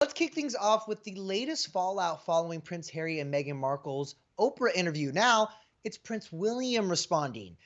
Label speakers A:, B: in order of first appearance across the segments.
A: Let's kick things off with the latest fallout following Prince Harry and Meghan Markle's Oprah interview. Now, it's Prince William responding.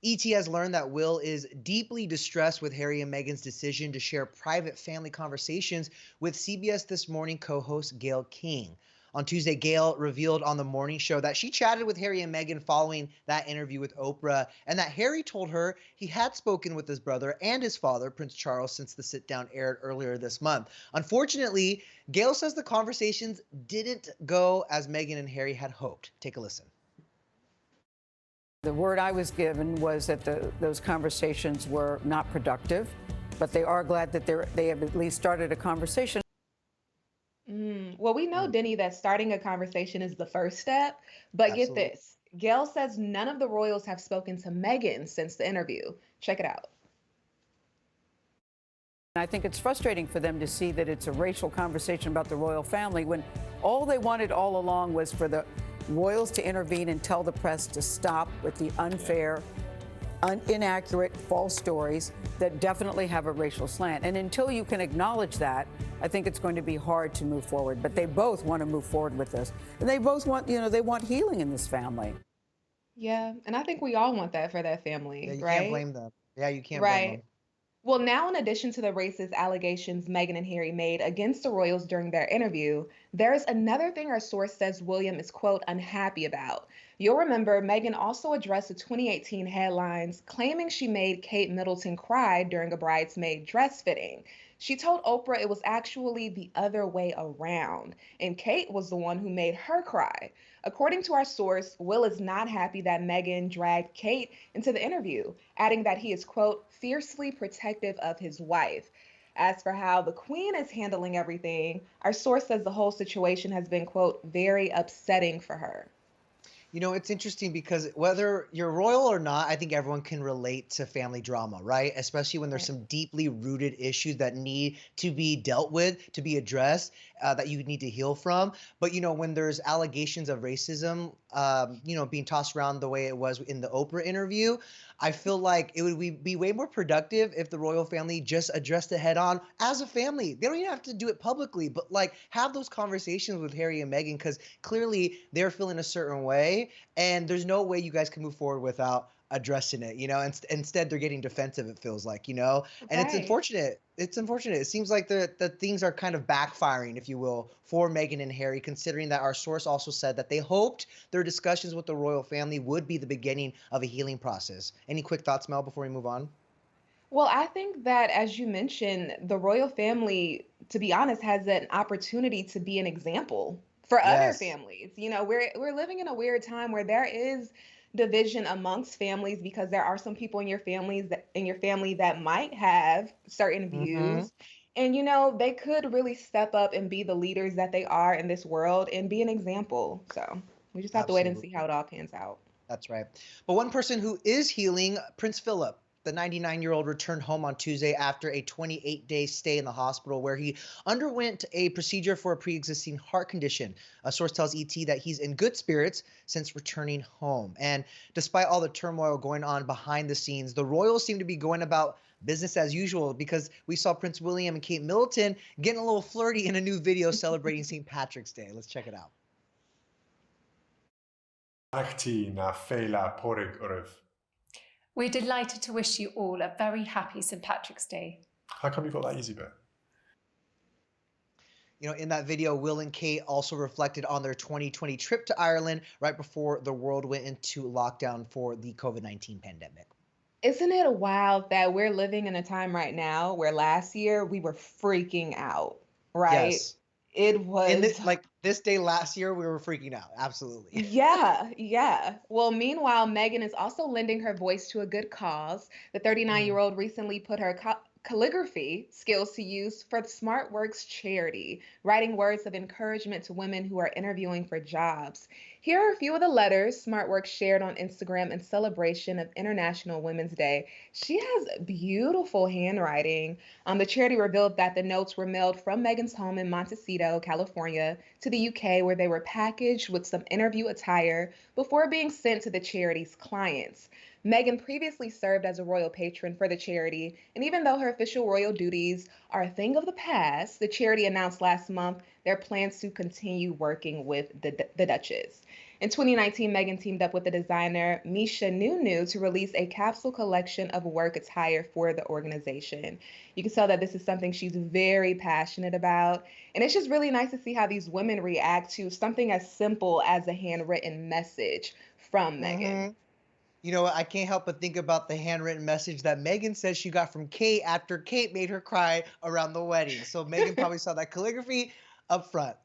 A: ET has learned that Will is deeply distressed with Harry and Meghan's decision to share private family conversations with CBS This Morning co host Gayle King. On Tuesday, Gayle revealed on the morning show that she chatted with Harry and Meghan following that interview with Oprah, and that Harry told her he had spoken with his brother and his father, Prince Charles, since the sit down aired earlier this month. Unfortunately, Gayle says the conversations didn't go as Meghan and Harry had hoped. Take a listen.
B: The word I was given was that those conversations were not productive, but they are glad that they have at least started a conversation.
C: Well, we know, Denny, that starting a conversation is the first step, but get
A: Absolutely.
C: this. Gail says none of the royals have spoken to Meghan since the interview. Check it out.
B: I think it's frustrating for them to see that it's a racial conversation about the royal family when all they wanted all along was for the royals to intervene and tell the press to stop with the unfair, inaccurate, false stories that definitely have a racial slant. And until you can acknowledge that, I think it's going to be hard to move forward. But they both want to move forward with this. And they both want, they want healing in this family.
C: Yeah, and I think we all want that for that
A: Yeah,
C: family,
A: you can't
C: right?
A: blame them. Yeah, you can't blame
C: Right.
A: them.
C: Well, now, in addition to the racist allegations Meghan and Harry made against the royals during their interview, there's another thing our source says William is, quote, unhappy about. You'll remember Meghan also addressed the 2018 headlines claiming she made Kate Middleton cry during a bridesmaid dress fitting. She told Oprah it was actually the other way around, and Kate was the one who made her cry. According to our source, Will is not happy that Meghan dragged Kate into the interview, adding that he is, quote, fiercely protective of his wife. As for how the Queen is handling everything, our source says the whole situation has been, quote, very upsetting for her.
A: It's interesting because whether you're royal or not, I think everyone can relate to family drama, right? Especially when there's
C: Right.
A: some deeply rooted issues that need to be dealt with, to be addressed, that you need to heal from. But, when there's allegations of racism, being tossed around the way it was in the Oprah interview, I feel like it would be way more productive if the royal family just addressed it head on as a family. They don't even have to do it publicly, but like have those conversations with Harry and Meghan because clearly they're feeling a certain way, and there's no way you guys can move forward without addressing it. Instead they're getting defensive, it feels like. And it's
C: Right.
A: unfortunate. It seems like the things are kind of backfiring, if you will, for Meghan and Harry, considering that our source also said that they hoped their discussions with the royal family would be the beginning of a healing process. Any quick thoughts, Mel, before we move on?
C: Well, I think that, as you mentioned, the royal family, to be honest, has an opportunity to be an example for other
A: Yes.
C: families. We're living in a weird time where there is division amongst families because there are some people in your family that might have certain
A: Mm-hmm.
C: views. And they could really step up and be the leaders that they are in this world and be an example. So we just have to wait and see
A: Absolutely.
C: how it all pans out.
A: That's right. But one person who is healing, Prince Philip, the 99-year-old, returned home on Tuesday after a 28-day stay in the hospital where he underwent a procedure for a pre-existing heart condition. A source tells ET that he's in good spirits since returning home. And despite all the turmoil going on behind the scenes, the royals seem to be going about business as usual because we saw Prince William and Kate Middleton getting a little flirty in a new video celebrating St. Patrick's Day. Let's check it out.
D: We're delighted to wish you all a very happy St. Patrick's Day.
E: How come you got that easy bit?
A: In that video, Will and Kate also reflected on their 2020 trip to Ireland right before the world went into lockdown for the COVID-19 pandemic.
C: Isn't it wild that we're living in a time right now where last year we were freaking out, right?
A: Yes.
C: It
A: In
C: was,
A: this day last year, we were freaking out. Absolutely.
C: yeah, yeah. Well, meanwhile, Megan is also lending her voice to a good cause. The 39-year-old recently put her calligraphy skills to use for the SmartWorks charity, writing words of encouragement to women who are interviewing for jobs. Here are a few of the letters SmartWorks shared on Instagram in celebration of International Women's Day. She has beautiful handwriting. The charity revealed that the notes were mailed from Megan's home in Montecito, California, to the UK, where they were packaged with some interview attire before being sent to the charity's clients. Meghan previously served as a royal patron for the charity, and even though her official royal duties are a thing of the past, the charity announced last month their plans to continue working with the Duchess. In 2019, Meghan teamed up with the designer Misha Nunu to release a capsule collection of work attire for the organization. You can tell that this is something she's very passionate about, and it's just really nice to see how these women react to something as simple as a handwritten message from Meghan.
A: Hmm. You know what? I can't help but think about the handwritten message that Meghan says she got from Kate after Kate made her cry around the wedding. So Meghan probably saw that calligraphy up front.